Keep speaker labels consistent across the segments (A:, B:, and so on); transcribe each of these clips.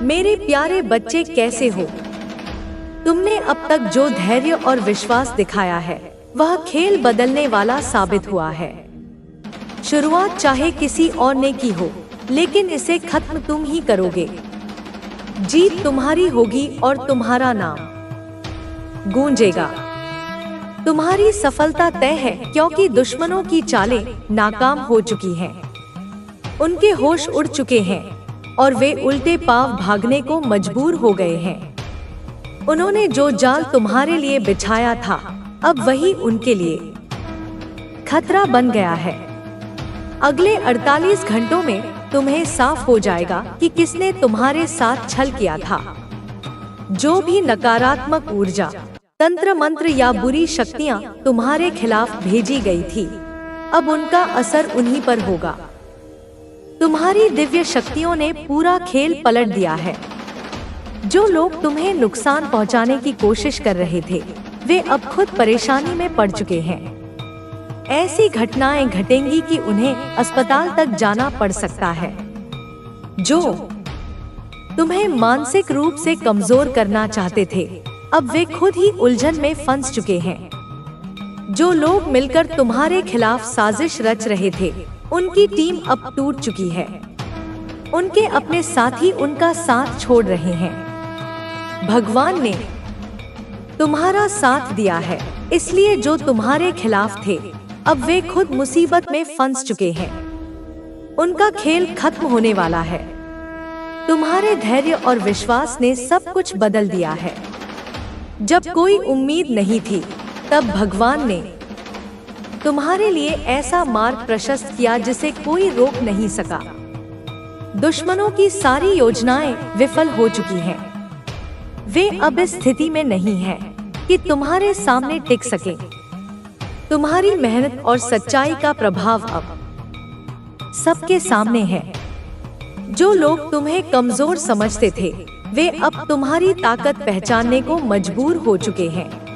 A: मेरे प्यारे बच्चे, कैसे हो? तुमने अब तक जो धैर्य और विश्वास दिखाया है वह खेल बदलने वाला साबित हुआ है। शुरुआत चाहे किसी और ने की हो, लेकिन इसे खत्म तुम ही करोगे। जीत तुम्हारी होगी और तुम्हारा नाम गूंजेगा। तुम्हारी सफलता तय है, क्योंकि दुश्मनों की चालें नाकाम हो चुकी हैं। उनके होश उड़ चुके हैं और वे उल्टे पांव भागने को मजबूर हो गए हैं। उन्होंने जो जाल तुम्हारे लिए बिछाया था, अब वही उनके लिए खतरा बन गया है। अगले 48 घंटों में तुम्हें साफ हो जाएगा कि किसने तुम्हारे साथ छल किया था। जो भी नकारात्मक ऊर्जा, तंत्र मंत्र या बुरी शक्तियां तुम्हारे खिलाफ भेजी गई थी, अब उनका असर उन्हीं पर होगा। तुम्हारी दिव्य शक्तियों ने पूरा खेल पलट दिया है। जो लोग तुम्हें नुकसान पहुंचाने की कोशिश कर रहे थे, वे अब खुद परेशानी में पड़ चुके हैं। ऐसी घटनाएं घटेंगी कि उन्हें अस्पताल तक जाना पड़ सकता है। जो तुम्हें मानसिक रूप से कमजोर करना चाहते थे, अब वे खुद ही उलझन में फंस चुके हैं। जो लोग मिलकर तुम्हारे खिलाफ साजिश रच रहे थे, उनकी टीम अब टूट चुकी है। उनके अपने साथी उनका साथ छोड़ रहे हैं। भगवान ने तुम्हारा साथ दिया है, इसलिए जो तुम्हारे खिलाफ थे, अब वे खुद मुसीबत में फंस चुके हैं। उनका खेल खत्म होने वाला है। तुम्हारे धैर्य और विश्वास ने सब कुछ बदल दिया है। जब कोई उम्मीद नहीं थी, तब भगवान ने तुम्हारे लिए ऐसा मार्ग प्रशस्त किया जिसे कोई रोक नहीं सका। दुश्मनों की सारी योजनाएं विफल हो चुकी हैं। वे अब इस स्थिति में नहीं हैं कि तुम्हारे सामने टिक सके। तुम्हारी मेहनत और सच्चाई का प्रभाव अब सबके सामने है। जो लोग तुम्हें कमजोर समझते थे, वे अब तुम्हारी ताकत पहचानने को मजबूर हो चुके हैं।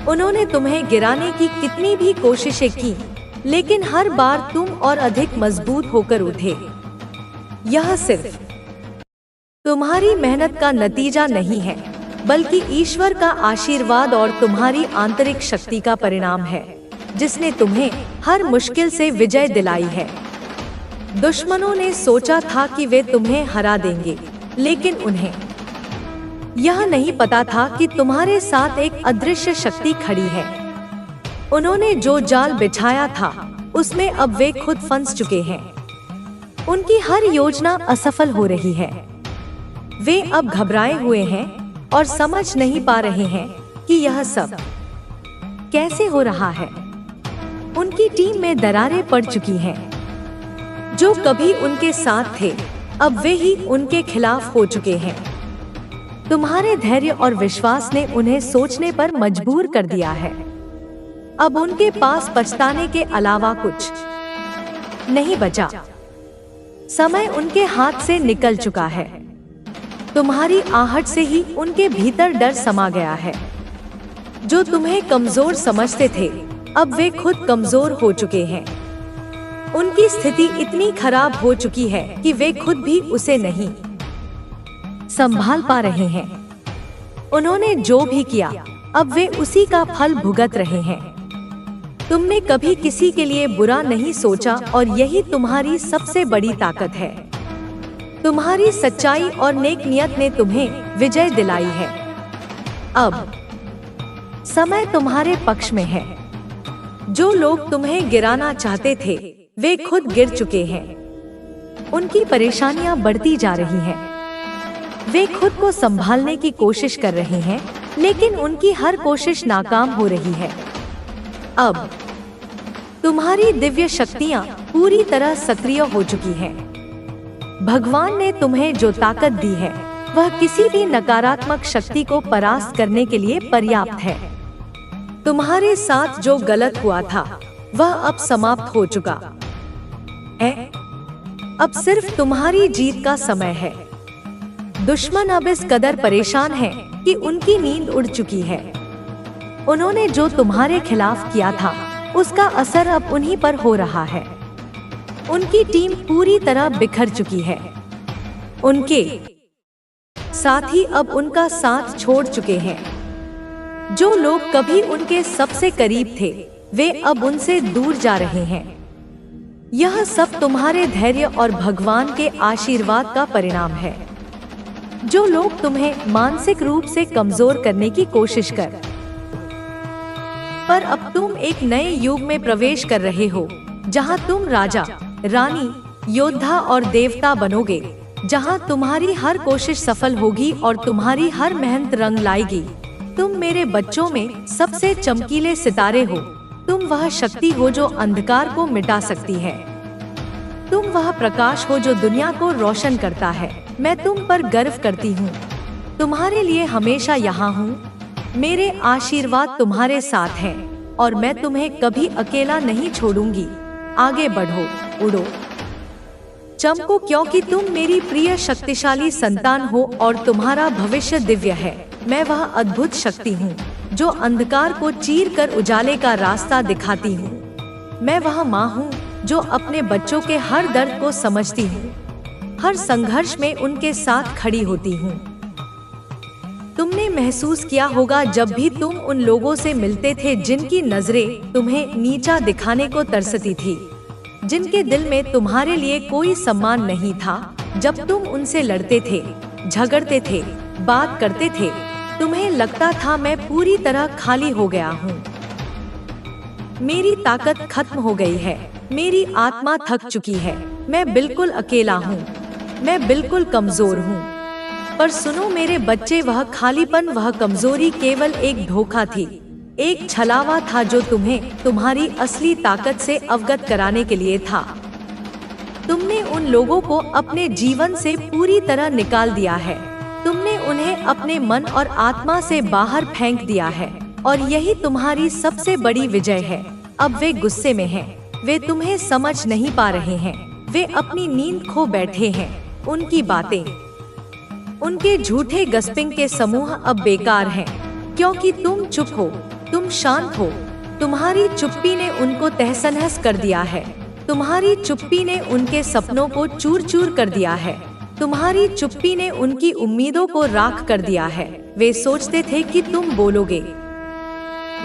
A: उन्होंने तुम्हें गिराने की कितनी भी कोशिशें की, लेकिन हर बार तुम और अधिक मजबूत होकर उठे। यह सिर्फ तुम्हारी मेहनत का नतीजा नहीं है, बल्कि ईश्वर का आशीर्वाद और तुम्हारी आंतरिक शक्ति का परिणाम है, जिसने तुम्हें हर मुश्किल से विजय दिलाई है। दुश्मनों ने सोचा था कि वे तुम्हें हरा देंगे, लेकिन उन्हें यह नहीं पता था कि तुम्हारे साथ एक अदृश्य शक्ति खड़ी है। उन्होंने जो जाल बिछाया था, उसमें अब वे खुद फंस चुके हैं। उनकी हर योजना असफल हो रही है। वे अब घबराए हुए हैं और समझ नहीं पा रहे हैं कि यह सब कैसे हो रहा है। उनकी टीम में दरारें पड़ चुकी हैं। जो कभी उनके साथ थे, अब वे ही उनके खिलाफ हो चुके हैं। तुम्हारे धैर्य और विश्वास ने उन्हें सोचने पर मजबूर कर दिया है। अब उनके पास पछताने के अलावा कुछ नहीं बचा। समय उनके हाथ से निकल चुका है। तुम्हारी आहट से ही उनके भीतर डर समा गया है। जो तुम्हें कमजोर समझते थे, अब वे खुद कमजोर हो चुके हैं। उनकी स्थिति इतनी खराब हो चुकी है कि वे खुद भी उसे नहीं संभाल पा रहे हैं। उन्होंने जो भी किया, अब वे उसी का फल भुगत रहे हैं। तुमने कभी किसी के लिए बुरा नहीं सोचा और यही तुम्हारी सबसे बड़ी ताकत है। तुम्हारी सच्चाई और नेक नियत ने तुम्हें विजय दिलाई है। अब समय तुम्हारे पक्ष में है। जो लोग तुम्हें गिराना चाहते थे, वे खुद गिर चुके हैं। उनकी परेशानियां बढ़ती जा रही हैं। वे खुद को संभालने की कोशिश कर रहे हैं, लेकिन उनकी हर कोशिश नाकाम हो रही है। अब तुम्हारी दिव्य शक्तियां पूरी तरह सक्रिय हो चुकी हैं। भगवान ने तुम्हें जो ताकत दी है, वह किसी भी नकारात्मक शक्ति को परास्त करने के लिए पर्याप्त है। तुम्हारे साथ जो गलत हुआ था, वह अब समाप्त हो चुका है। अब सिर्फ तुम्हारी जीत का समय है। दुश्मन अब इस कदर परेशान है कि उनकी नींद उड़ चुकी है। उन्होंने जो तुम्हारे खिलाफ किया था, उसका असर अब उन्हीं पर हो रहा है। उनकी टीम पूरी तरह बिखर चुकी है। उनके साथ ही अब उनका साथ छोड़ चुके हैं। जो लोग कभी उनके सबसे करीब थे, वे अब उनसे दूर जा रहे हैं। यह सब तुम्हारे धैर्य और भगवान के आशीर्वाद का परिणाम है। जो लोग तुम्हें मानसिक रूप से कमजोर करने की कोशिश कर, पर अब तुम एक नए युग में प्रवेश कर रहे हो, जहां तुम राजा, रानी, योद्धा और देवता बनोगे, जहां तुम्हारी हर कोशिश सफल होगी और तुम्हारी हर मेहनत रंग लाएगी। तुम मेरे बच्चों में सबसे चमकीले सितारे हो। तुम वह शक्ति हो जो अंधकार को मिटा सकती है। तुम वह प्रकाश हो जो दुनिया को रोशन करता है। मैं तुम पर गर्व करती हूँ। तुम्हारे लिए हमेशा यहाँ हूँ। मेरे आशीर्वाद तुम्हारे साथ हैं और मैं तुम्हें कभी अकेला नहीं छोड़ूंगी। आगे बढ़ो, उड़ो, चमको, क्योंकि तुम मेरी प्रिय शक्तिशाली संतान हो और तुम्हारा भविष्य दिव्य है। मैं वह अद्भुत शक्ति हूँ जो अंधकार को चीर कर उजाले का रास्ता दिखाती हूँ। मैं वह माँ हूँ जो अपने बच्चों के हर दर्द को समझती हूँ, हर संघर्ष में उनके साथ खड़ी होती हूँ। तुमने महसूस किया होगा जब भी तुम उन लोगों से मिलते थे जिनकी नजरें तुम्हें नीचा दिखाने को तरसती थी, जिनके दिल में तुम्हारे लिए कोई सम्मान नहीं था। जब तुम उनसे लड़ते थे, झगड़ते थे, बात करते थे, तुम्हें लगता था मैं पूरी तरह खाली हो गया हूँ। मेरी ताकत खत्म हो गई है, मेरी आत्मा थक चुकी है, मैं बिल्कुल अकेला हूँ, मैं बिल्कुल कमजोर हूँ। पर सुनो मेरे बच्चे, वह खालीपन, वह कमजोरी केवल एक धोखा थी, एक छलावा था जो तुम्हें तुम्हारी असली ताकत से अवगत कराने के लिए था। तुमने उन लोगों को अपने जीवन से पूरी तरह निकाल दिया है। तुमने उन्हें अपने मन और आत्मा से बाहर फेंक दिया है और यही तुम्हारी सबसे बड़ी विजय है। अब वे गुस्से में हैं, वे तुम्हें समझ नहीं पा रहे हैं, वे अपनी नींद खो बैठे हैं। उनकी बातें, उनके झूठे गस्पिंग के समूह अब बेकार हैं, क्योंकि तुम चुप हो, तुम शांत हो। तुम्हारी चुप्पी ने उनको तहस-नहस कर दिया है। तुम्हारी चुप्पी ने उनके सपनों को चूर-चूर कर दिया है। तुम्हारी चुप्पी ने उनकी उम्मीदों को राख कर दिया है। वे सोचते थे कि तुम बोलोगे,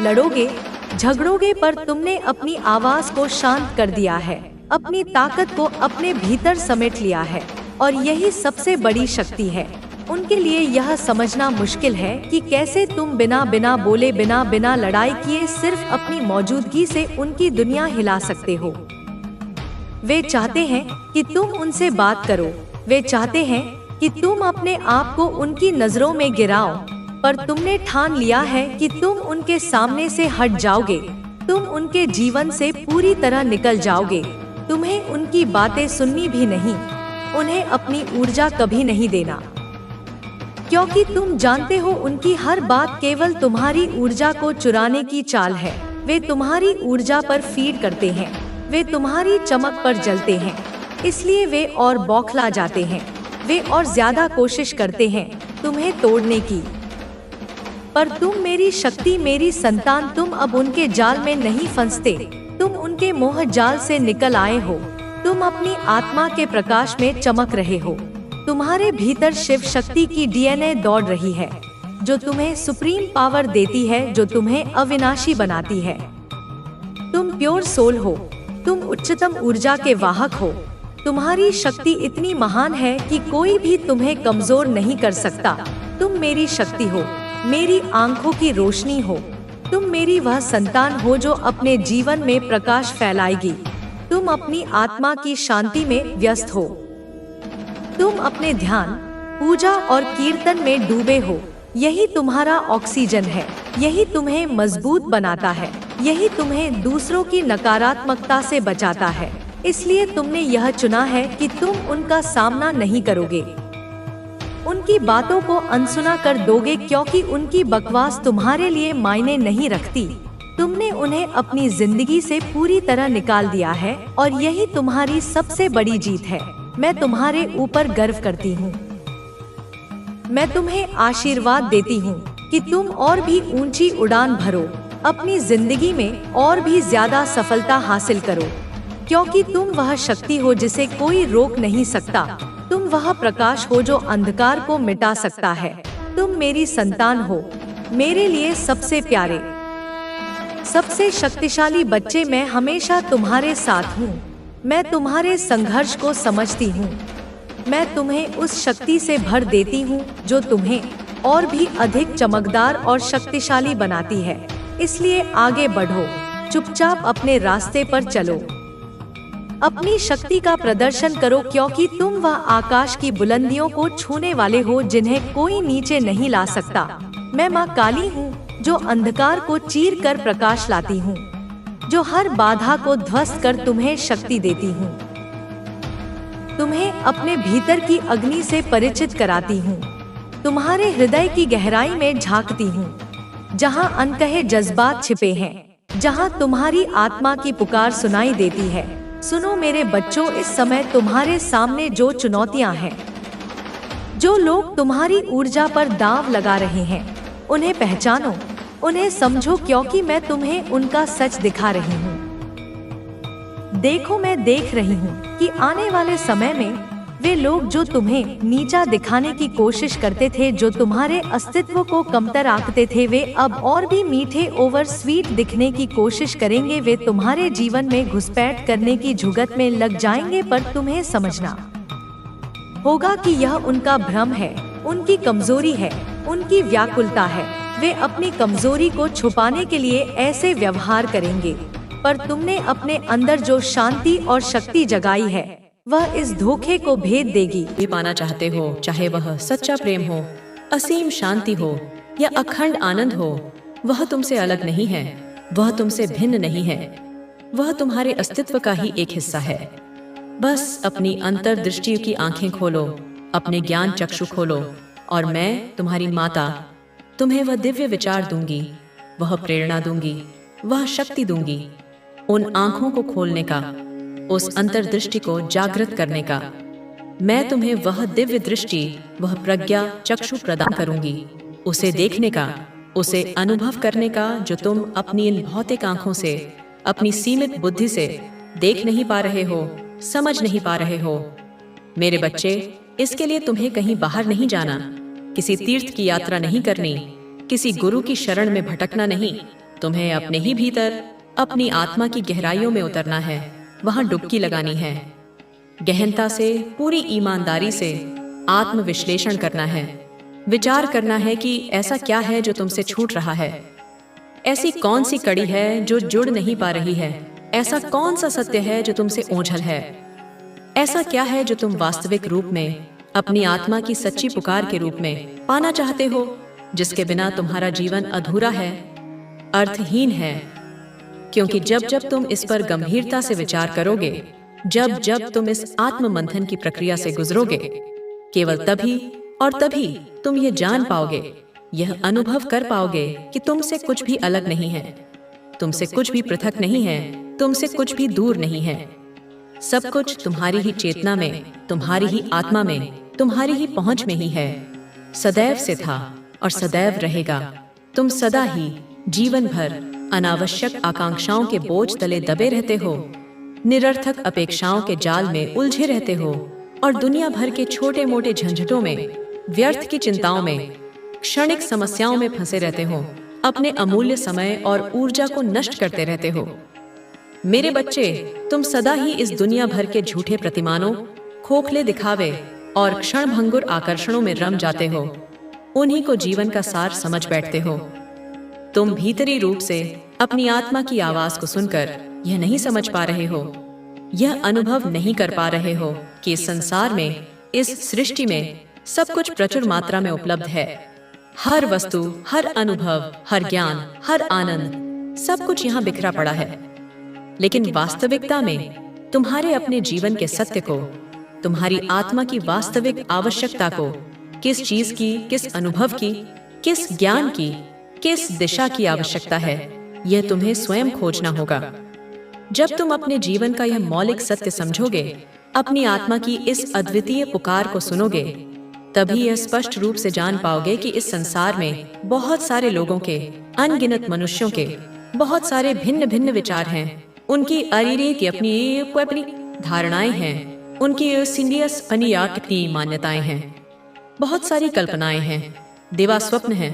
A: लड़ोगे, झगड़ोगे, पर तुमने अपनी आवाज को शांत कर दिया है, अपनी ताकत को अपने भीतर समेट लिया है। और यही सबसे बड़ी शक्ति है। उनके लिए यह समझना मुश्किल है कि कैसे तुम बिना बोले, बिना लड़ाई किए सिर्फ अपनी मौजूदगी से उनकी दुनिया हिला सकते हो। वे चाहते हैं कि तुम उनसे बात करो, वे चाहते हैं कि तुम अपने आप को उनकी नजरों में गिराओ, पर तुमने ठान लिया है कि तुम उनके सामने से हट जाओगे। तुम उनके जीवन से पूरी तरह निकल जाओगे। तुम्हें उनकी बातें सुननी भी नहीं, उन्हें अपनी ऊर्जा कभी नहीं देना, क्योंकि तुम जानते हो उनकी हर बात केवल तुम्हारी ऊर्जा को चुराने की चाल है। वे तुम्हारी ऊर्जा पर फीड करते हैं, वे तुम्हारी चमक पर जलते हैं, इसलिए वे और बौखला जाते हैं। वे और ज्यादा कोशिश करते हैं तुम्हें तोड़ने की, पर तुम मेरी शक्ति, मेरी संतान, तुम अब उनके जाल में नहीं फंसते। तुम उनके मोह जाल से निकल आए हो। तुम अपनी आत्मा के प्रकाश में चमक रहे हो। तुम्हारे भीतर शिव शक्ति की डीएनए दौड़ रही है, जो तुम्हें सुप्रीम पावर देती है, जो तुम्हें अविनाशी बनाती है। तुम प्योर सोल हो, तुम उच्चतम ऊर्जा के वाहक हो। तुम्हारी शक्ति इतनी महान है कि कोई भी तुम्हें कमजोर नहीं कर सकता। तुम मेरी शक्ति हो, मेरी आंखों की रोशनी हो। तुम मेरी वह संतान हो जो अपने जीवन में प्रकाश फैलाएगी। तुम अपनी आत्मा की शांति में व्यस्त हो। तुम अपने ध्यान, पूजा और कीर्तन में डूबे हो। यही तुम्हारा ऑक्सीजन है, यही तुम्हें मजबूत बनाता है, यही तुम्हें दूसरों की नकारात्मकता से बचाता है। इसलिए तुमने यह चुना है कि तुम उनका सामना नहीं करोगे, उनकी बातों को अनसुना कर दोगे, क्योंकि उनकी बकवास तुम्हारे लिए मायने नहीं रखती। तुमने उन्हें अपनी जिंदगी से पूरी तरह निकाल दिया है और यही तुम्हारी सबसे बड़ी जीत है। मैं तुम्हारे ऊपर गर्व करती हूँ। मैं तुम्हें आशीर्वाद देती हूँ कि तुम और भी ऊंची उड़ान भरो, अपनी जिंदगी में और भी ज्यादा सफलता हासिल करो, क्योंकि तुम वह शक्ति हो जिसे कोई रोक नहीं सकता। तुम वह प्रकाश हो जो अंधकार को मिटा सकता है। तुम मेरी संतान हो, मेरे लिए सबसे प्यारे, सबसे शक्तिशाली बच्चे। मैं हमेशा तुम्हारे साथ हूँ। मैं तुम्हारे संघर्ष को समझती हूँ। मैं तुम्हें उस शक्ति से भर देती हूँ जो तुम्हें और भी अधिक चमकदार और शक्तिशाली बनाती है। इसलिए आगे बढ़ो, चुपचाप अपने रास्ते पर चलो, अपनी शक्ति का प्रदर्शन करो, क्योंकि तुम वह आकाश की बुलंदियों को छूने वाले हो जिन्हें कोई नीचे नहीं ला सकता। मैं माँ काली हूँ जो अंधकार को चीर कर प्रकाश लाती हूँ, जो हर बाधा को ध्वस्त कर तुम्हें शक्ति देती हूँ। तुम्हें अपने भीतर की अग्नि से परिचित कराती हूँ, तुम्हारे हृदय की गहराई में झांकती हूँ, जहाँ अनकहे जज्बात छिपे हैं, जहाँ तुम्हारी आत्मा की पुकार सुनाई देती है। सुनो मेरे बच्चों, इस समय तुम्हारे सामने जो चुनौतियाँ हैं, जो लोग तुम्हारी ऊर्जा पर दांव लगा रहे हैं, उन्हें पहचानो, उन्हें समझो, क्योंकि मैं तुम्हें उनका सच दिखा रही हूँ। देखो, मैं देख रही हूँ कि आने वाले समय में वे लोग जो तुम्हें नीचा दिखाने की कोशिश करते थे, जो तुम्हारे अस्तित्व को कमतर आंकते थे, वे अब और भी मीठे ओवर स्वीट दिखने की कोशिश करेंगे। वे तुम्हारे जीवन में घुसपैठ करने की जुगत में लग जाएंगे, पर तुम्हें समझना होगा कि यह उनका भ्रम है, उनकी कमजोरी है, उनकी व्याकुलता है। वे अपनी कमजोरी को छुपाने के लिए ऐसे व्यवहार करेंगे, पर तुमने अपने अंदर जो शांति और शक्ति जगाई है, वह इस धोखे को भेद देगी।
B: भी पाना चाहते हो, चाहे वह सच्चा प्रेम हो, असीम शांति हो या अखंड आनंद हो, वह तुमसे अलग नहीं है, वह तुमसे भिन्न नहीं है, वह तुम्हारे अस्तित्व का ही एक हिस्सा है। बस अपनी अंतर्दृष्टि की आंखें खोलो, अपने ज्ञान चक्षु खोलो, और मैं तुम्हारी माता तुम्हें वह दिव्य विचार दूंगी, वह प्रेरणा दूंगी, वह शक्ति दूंगी, उन आंखों को खोलने का, उस अंतर्दृष्टि को जागृत करने का। मैं तुम्हें वह दिव्य दृष्टि, वह प्रज्ञा चक्षु प्रदान करूंगी, उसे देखने का, उसे अनुभव करने का, जो तुम अपनी इन भौतिक आंखों से, अपनी सीमित बुद्धि से देख नहीं पा रहे हो, समझ नहीं पा रहे हो। मेरे बच्चे, इसके लिए तुम्हें कहीं बाहर नहीं जाना, किसी तीर्थ की यात्रा नहीं करनी, किसी गुरु की शरण में भटकना नहीं। तुम्हें अपने ही भीतर, अपनी आत्मा की गहराइयों में उतरना है, वहां डुबकी लगानी है, गहनता से, पूरी ईमानदारी से आत्मविश्लेषण करना है, विचार करना है कि ऐसा क्या है जो तुमसे छूट रहा है, ऐसी कौन सी कड़ी है जो जुड़ नहीं पा रही है, ऐसा कौन सा सत्य है जो तुमसे ओझल है, ऐसा क्या है जो तुम वास्तविक रूप में अपनी आत्मा की सच्ची पुकार के रूप में पाना चाहते हो, जिसके बिना तुम्हारा जीवन अधूरा है, अर्थहीन है। क्योंकि जब जब तुम इस पर गंभीरता से विचार करोगे, जब जब तुम इस आत्म मंथन की प्रक्रिया से गुजरोगे, केवल तभी और तभी तुम ये जान पाओगे, यह अनुभव कर पाओगे कि तुमसे कुछ भी अलग नहीं है, तुमसे कुछ भी पृथक नहीं है, तुमसे कुछ भी दूर नहीं है। सब कुछ तुम्हारी ही चेतना में, तुम्हारी ही आत्मा में, तुम्हारी ही पहुंच में ही है। सदैव से था और सदैव रहेगा। तुम सदा ही जीवन भर अनावश्यक आकांक्षाओं के बोझ तले दबे रहते हो, निरर्थक अपेक्षाओं के जाल में उलझे रहते हो, और दुनिया भर के छोटे मोटे झंझटों में, व्यर्थ की चिंताओं में, क्षणिक समस्याओं में फंसे रहते हो, अपने अमूल्य समय और ऊर्जा को नष्ट करते रहते हो। मेरे बच्चे, तुम सदा ही इस दुनिया भर के झूठे प्रतिमानों, खोखले दिखावे और क्षणभंगुर आकर्षणों में रम जाते हो, उन्हीं को जीवन का सार समझ बैठते हो। तुम भीतरी रूप से अपनी आत्मा की आवाज को सुनकर यह नहीं समझ पा रहे हो, यह अनुभव नहीं कर पा रहे हो कि इस संसार में, इस सृष्टि में सब कुछ प्रचुर मात्रा में उपलब्ध है। हर वस्तु, हर अनुभव, हर ज्ञान, हर आनंद, सब कुछ यहाँ बिखरा पड़ा है। लेकिन वास्तविकता में तुम्हारे अपने जीवन के सत्य को, तुम्हारी आत्मा की वास्तविक आवश्यकता को, किस चीज की, किस अनुभव की, किस ज्ञान की, किस दिशा की आवश्यकता है, यह तुम्हें स्वयं खोजना होगा। जब तुम अपने जीवन का यह मौलिक सत्य समझोगे, अपनी आत्मा की इस अद्वितीय पुकार को सुनोगे, तभी यह स्पष्ट रूप से जान पाओगे कि इस संसार में बहुत सारे लोगों के, अनगिनत मनुष्यों के बहुत सारे भिन्न भिन्न विचार हैं, उनकी अरीरे की अपनी धारणाएं हैं, उनकी सिंडियस अनिया कितनी मान्यताएं हैं, बहुत सारी कल्पनाएं हैं, देवा स्वप्न हैं,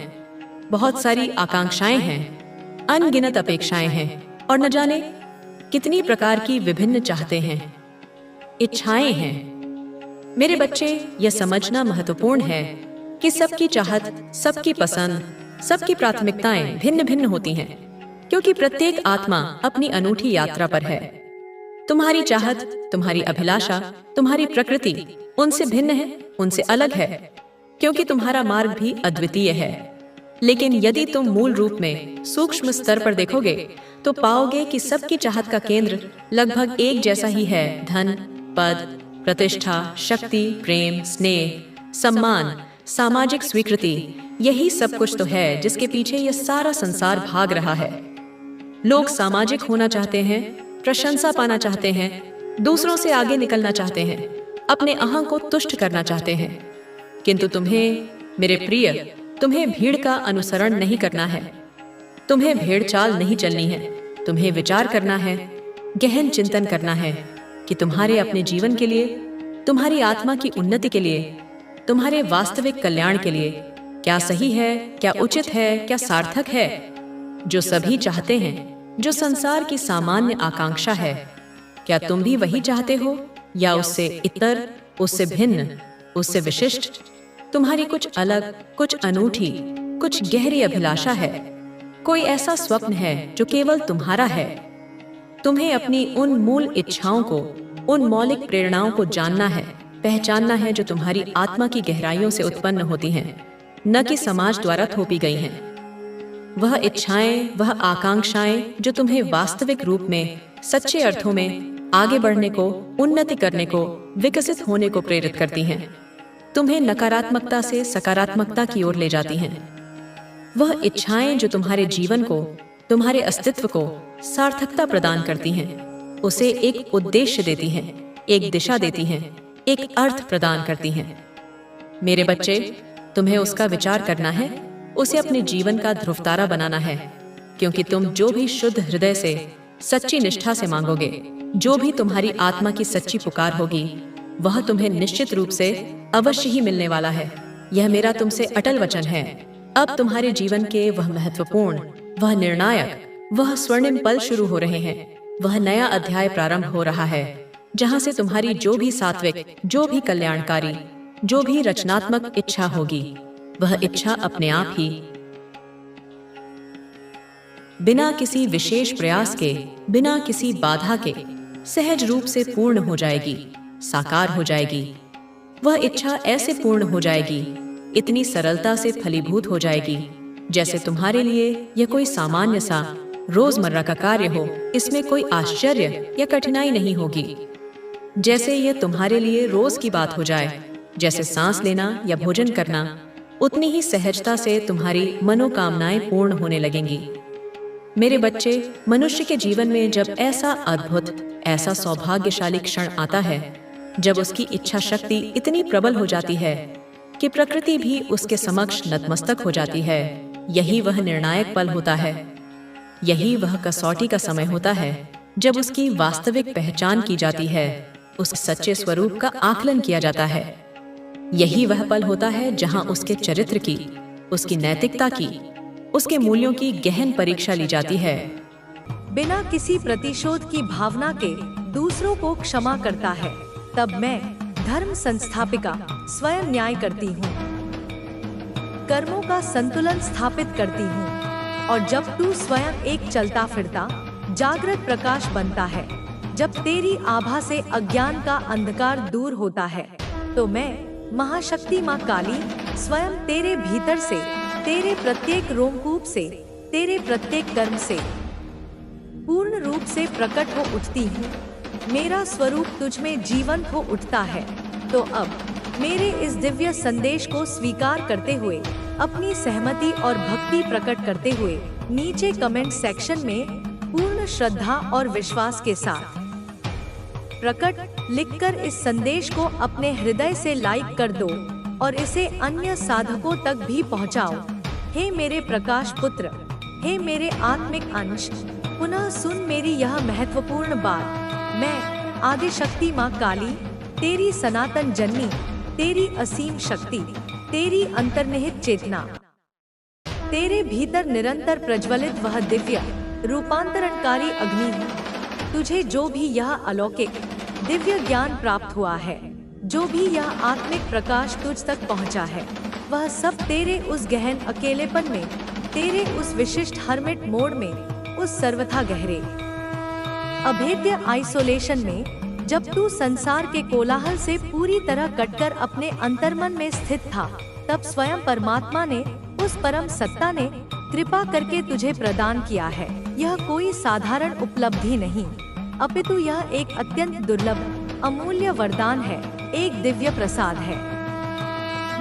B: बहुत सारी आकांक्षाएं हैं, अनगिनत अपेक्षाएं हैं और न जाने कितनी प्रकार की विभिन्न चाहते हैं, इच्छाएं हैं। मेरे बच्चे, यह समझना महत्वपूर्ण है कि सबकी चाहत, सबकी पसंद, सबकी प्राथमिकताएं भिन्न भिन्न होती हैं, क्योंकि प्रत्येक आत्मा अपनी अनूठी यात्रा पर है। तुम्हारी चाहत, तुम्हारी अभिलाषा, तुम्हारी प्रकृति उनसे भिन्न है, उनसे अलग है, क्योंकि तुम्हारा मार्ग भी अद्वितीय है। लेकिन यदि तुम मूल रूप में सूक्ष्म स्तर पर देखोगे तो पाओगे कि सबकी चाहत का केंद्र लगभग एक जैसा ही है। धन, पद, प्रतिष्ठा, शक्ति, प्रेम, स्नेह, सम्मान, सामाजिक स्वीकृति, यही सब कुछ तो है जिसके पीछे यह सारा संसार भाग रहा है। लोग सामाजिक होना चाहते हैं, प्रशंसा पाना चाहते हैं, दूसरों से आगे निकलना चाहते हैं, अपने अहं को तुष्ट करना चाहते हैं। किंतु तुम्हें, मेरे प्रिय, तुम्हें भीड़ का अनुसरण नहीं करना है, तुम्हें भेड़ चाल नहीं चलनी है। तुम्हें विचार करना है, गहन चिंतन करना है कि तुम्हारे अपने जीवन के लिए, तुम्हारी आत्मा की उन्नति के लिए, तुम्हारे वास्तविक कल्याण के लिए क्या सही है, क्या उचित है, क्या सार्थक है। जो सभी चाहते हैं, जो संसार की सामान्य आकांक्षा है, क्या तुम भी वही चाहते हो या उससे इतर, उससे भिन्न, उससे विशिष्ट? तुम्हारी कुछ अलग, कुछ अनूठी, कुछ गहरी अभिलाषा है, कोई ऐसा स्वप्न है जो केवल तुम्हारा है। तुम्हें अपनी उन मूल इच्छाओं को, उन मौलिक प्रेरणाओं को जानना है, पहचानना है जो तुम्हारी आत्मा की गहराइयों से उत्पन्न होती हैं, न कि समाज द्वारा थोपी गई हैं। वह इच्छाएं, वह आकांक्षाएं जो तुम्हें वास्तविक रूप में, सच्चे अर्थों में आगे बढ़ने को, उन्नति करने को, विकसित होने को प्रेरित करती हैं, तुम्हें नकारात्मकता से सकारात्मकता की ओर ले जाती हैं। वह इच्छाएं जो तुम्हारे जीवन को, तुम्हारे अस्तित्व को सार्थकता प्रदान करती हैं, उसे एक उद्देश्य देती हैं, एक दिशा देती हैं, एक अर्थ प्रदान करती हैं। मेरे बच्चे, तुम्हें उसका विचार करना है, उसे अपने जीवन का ध्रुवतारा बनाना है, क्योंकि तुम जो भी शुद्ध हृदय से, सच्ची निष्ठा से मांगोगे, जो भी तुम्हारी आत्मा की सच्ची पुकार होगी, वह तुम्हें निश्चित रूप से अवश्य ही मिलने वाला है। यह मेरा तुमसे अटल वचन है। अब तुम्हारे जीवन के वह महत्वपूर्ण, वह निर्णायक, वह स्वर्णिम पल शुरू हो रहे हैं। वह नया अध्याय प्रारंभ हो रहा है, जहां से तुम्हारी जो भी सात्विक, जो भी कल्याणकारी, जो भी रचनात्मक इच्छा होगी, वह इच्छा अपने आप ही, बिना किसी विशेष प्रयास के, बिना किसी बाधा के, सहज रूप से पूर्ण हो जाएगी, साकार हो जाएगी। वह इच्छा ऐसे पूर्ण हो जाएगी, इतनी सरलता से फलीभूत हो जाएगी, जैसे तुम्हारे लिए यह कोई सामान्य सा रोजमर्रा का कार्य हो। इसमें कोई आश्चर्य या कठिनाई नहीं होगी, जैसे यह तुम्हारे लिए रोज की बात हो जाए, जैसे सांस लेना या भोजन करना। उतनी ही सहजता से तुम्हारी मनोकामनाएं पूर्ण होने लगेंगी। मेरे बच्चे, मनुष्य के जीवन में जब ऐसा अद्भुत, ऐसा सौभाग्यशाली क्षण आता है, जब उसकी इच्छा शक्ति इतनी प्रबल हो जाती है कि प्रकृति भी उसके समक्ष नतमस्तक हो जाती है, यही वह निर्णायक पल होता है। यही वह कसौटी का समय होता है जब उसकी वास्तविक पहचान की जाती है, उस सच्चे स्वरूप का आकलन किया जाता है। यही वह पल होता है जहां उसके चरित्र की, उसकी नैतिकता की, उसके मूल्यों की गहन परीक्षा ली जाती है।
A: बिना किसी प्रतिशोध की भावना के दूसरों को क्षमा करता है, तब मैं, धर्म संस्थापिका, स्वयं न्याय करती हूँ, कर्मों का संतुलन स्थापित करती हूँ। और जब तू स्वयं एक चलता फिरता जागृत प्रकाश बनता है, जब तेरी आभा से अज्ञान का अंधकार दूर होता है, तो मैं, महाशक्ति माँ काली, स्वयं तेरे भीतर से, तेरे प्रत्येक रोमकूप से, तेरे प्रत्येक कर्म से पूर्ण रूप से प्रकट हो उठती हूँ। मेरा स्वरूप तुझ में जीवंत हो उठता है। तो अब मेरे इस दिव्य संदेश को स्वीकार करते हुए, अपनी सहमति और भक्ति प्रकट करते हुए नीचे कमेंट सेक्शन में पूर्ण श्रद्धा और विश्वास के साथ प्रकट लिखकर इस संदेश को अपने हृदय से लाइक कर दो और इसे अन्य साधकों तक भी पहुंचाओ। हे मेरे प्रकाश पुत्र, हे मेरे आत्मिक अंश, पुनः सुन मेरी यह महत्वपूर्ण बात। मैं, आदिशक्ति माँ काली, तेरी सनातन जननी, तेरी असीम शक्ति, तेरी अंतर्निहित चेतना। तेरे भीतर निरंतर प्रज्वलित वह दिव्य रूपांतरणकारी अग्नि है। तुझे जो भी यह अलौकिक दिव्य ज्ञान प्राप्त हुआ है, जो भी यह आत्मिक प्रकाश तुझ तक पहुंचा है, वह सब तेरे उस गहन अकेलेपन में, तेरे उस विशिष्ट हर्मिट मोड में, उस सर्वथा गहरे अभेद्य आइसोलेशन में, जब तू संसार के कोलाहल से पूरी तरह कटकर अपने अंतर्मन में स्थित था, तब स्वयं परमात्मा ने, उस परम सत्ता ने कृपा करके तुझे प्रदान किया है। यह कोई साधारण उपलब्धि नहीं, अपितु यह एक अत्यंत दुर्लभ अमूल्य वरदान है, एक दिव्य प्रसाद है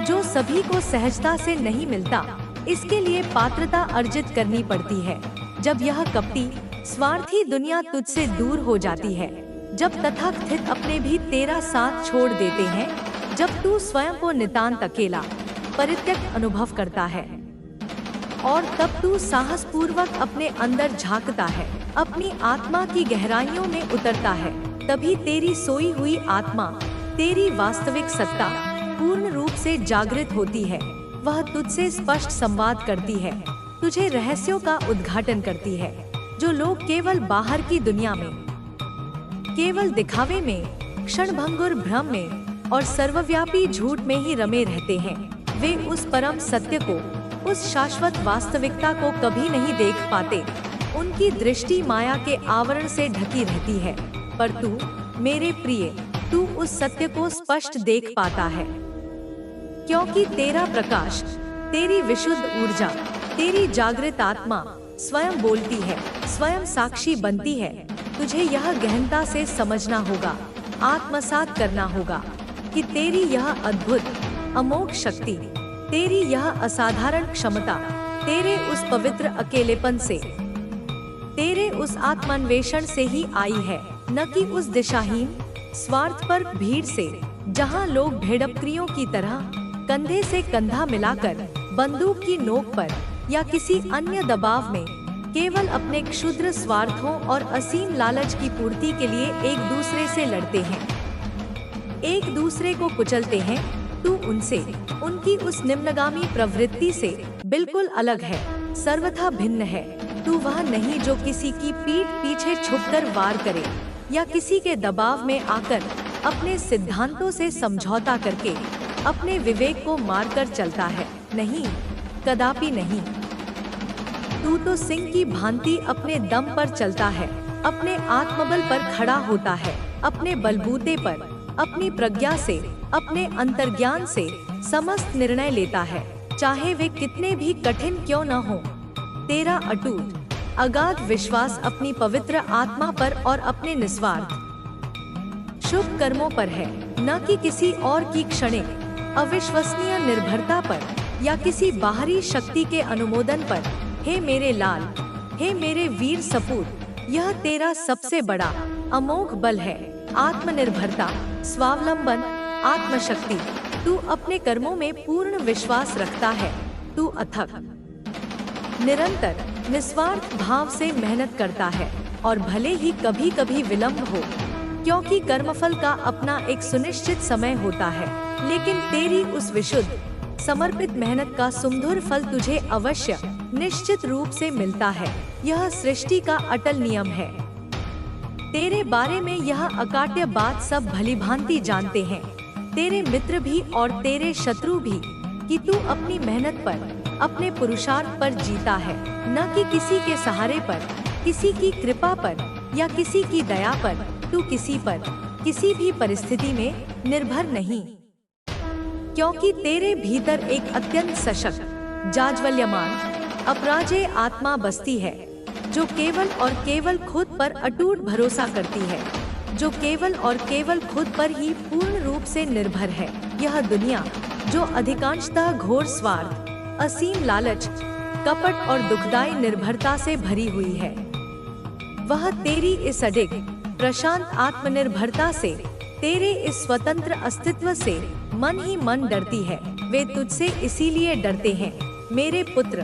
A: जो सभी को सहजता से नहीं मिलता। इसके लिए पात्रता अर्जित करनी पड़ती है। जब यह कपटी स्वार्थी दुनिया तुझसे दूर हो जाती है, जब तथाकथित अपने भी तेरा साथ छोड़ देते हैं, जब तू स्वयं को नितांत अकेला परित्यक्त अनुभव करता है, और तब तू साहसपूर्वक अपने अंदर झांकता है, अपनी आत्मा की गहराइयों में उतरता है, तभी तेरी सोई हुई आत्मा, तेरी वास्तविक सत्ता पूर्ण रूप से जागृत होती है। वह तुझसे स्पष्ट संवाद करती है, तुझे रहस्यों का उद्घाटन करती है, जो लोग केवल बाहर की दुनिया में, केवल दिखावे में, क्षणभंगुर भ्रम में और सर्वव्यापी झूठ में ही रमे रहते हैं। वे उस परम सत्य को, उस शाश्वत वास्तविकता को कभी नहीं देख पाते। उनकी दृष्टि माया के आवरण से ढकी रहती है, पर तू मेरे प्रिय, तू उस सत्य को स्पष्ट देख पाता है, क्योंकि तेरा प्रकाश, तेरी विशुद्ध ऊर्जा, तेरी जागृत आत्मा स्वयं बोलती है, स्वयं साक्षी बनती है। तुझे यह गहनता से समझना होगा, आत्मसात करना होगा कि तेरी यह अद्भुत अमोघ शक्ति, तेरी यह असाधारण क्षमता, तेरे उस पवित्र अकेलेपन से, तेरे उस आत्मान्वेषण से ही आई है, न कि उस दिशाहीन स्वार्थपर भीड़ से, जहां लोग भेड़बकरियों की तरह कंधे से कंधा मिलाकर बंदूक की नोक पर या किसी अन्य दबाव में केवल अपने क्षुद्र स्वार्थों और असीम लालच की पूर्ति के लिए एक दूसरे से लड़ते हैं, एक दूसरे को कुचलते हैं। तू उनसे, उनकी उस निम्नगामी प्रवृत्ति से बिल्कुल अलग है, सर्वथा भिन्न है। तू वह नहीं जो किसी की पीठ पीछे छुपकर वार करे या किसी के दबाव में आकर अपने सिद्धांतों से समझौता करके अपने विवेक को मारकर चलता है। नहीं, कदापि नहीं। तू तो सिंह की भांति अपने दम पर चलता है, अपने आत्मबल पर खड़ा होता है, अपने बलबूते पर, अपनी प्रज्ञा से, अपने अंतर्ज्ञान से समस्त निर्णय लेता है, चाहे वे कितने भी कठिन क्यों न हो। तेरा अटूट अगाध विश्वास अपनी पवित्र आत्मा पर और अपने निस्वार्थ शुभ कर्मों पर है, न कि किसी और की क्षणिक अविश्वसनीय निर्भरता पर या किसी बाहरी शक्ति के अनुमोदन पर। हे मेरे लाल, हे मेरे वीर सपूत, यह तेरा सबसे बड़ा अमोघ बल है, आत्मनिर्भरता, स्वावलंबन, आत्मशक्ति। तू अपने कर्मों में पूर्ण विश्वास रखता है, तू अथक, निरंतर, निस्वार्थ भाव से मेहनत करता है, और भले ही कभी कभी विलंब हो, क्योंकि कर्मफल का अपना एक सुनिश्चित समय होता है, लेकिन तेरी उस विशुद्ध समर्पित मेहनत का सुमधुर फल तुझे अवश्य निश्चित रूप से मिलता है। यह सृष्टि का अटल नियम है। तेरे बारे में यह अकाट्य बात सब भलीभांति जानते हैं, तेरे मित्र भी और तेरे शत्रु भी, कि तू अपनी मेहनत पर, अपने पुरुषार्थ पर जीता है, न कि किसी के सहारे पर, किसी की कृपा पर या किसी की दया पर। तू किसी पर, किसी भी परिस्थिति में निर्भर नहीं, क्योंकि तेरे भीतर एक अत्यंत सशक्त, जाज्वल्यमान, अपराजेय आत्मा बसती है, जो केवल और केवल खुद पर अटूट भरोसा करती है, जो केवल और केवल खुद पर ही पूर्ण रूप से निर्भर है। यह दुनिया, जो अधिकांशतः घोर स्वार्थ, असीम लालच, कपट और दुखदायी निर्भरता से भरी हुई है, वह तेरी इस अडिग, प्रशांत आत्मनिर्भरता से, तेरे इस स्वतंत्र अस्तित्व से मन ही मन डरती है। वे तुझसे इसीलिए डरते हैं मेरे पुत्र,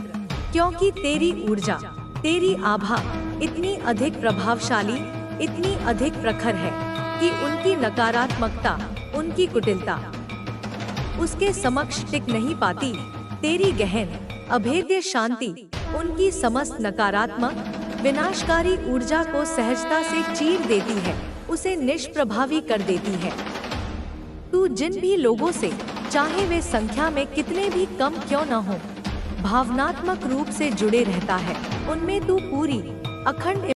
A: क्योंकि तेरी ऊर्जा, तेरी आभा इतनी अधिक प्रभावशाली, इतनी अधिक प्रखर है कि उनकी नकारात्मकता उनकी कुटिलता उसके समक्ष टिक नहीं पाती। तेरी गहन अभेद्य शांति उनकी समस्त नकारात्मक विनाशकारी ऊर्जा को सहजता से चीर देती है, उसे निष्प्रभावी कर देती है। तू जिन भी लोगों से, चाहे वे संख्या में कितने भी कम क्यों न हो, भावनात्मक रूप से जुड़े रहता है, उनमें तू पूरी अखंड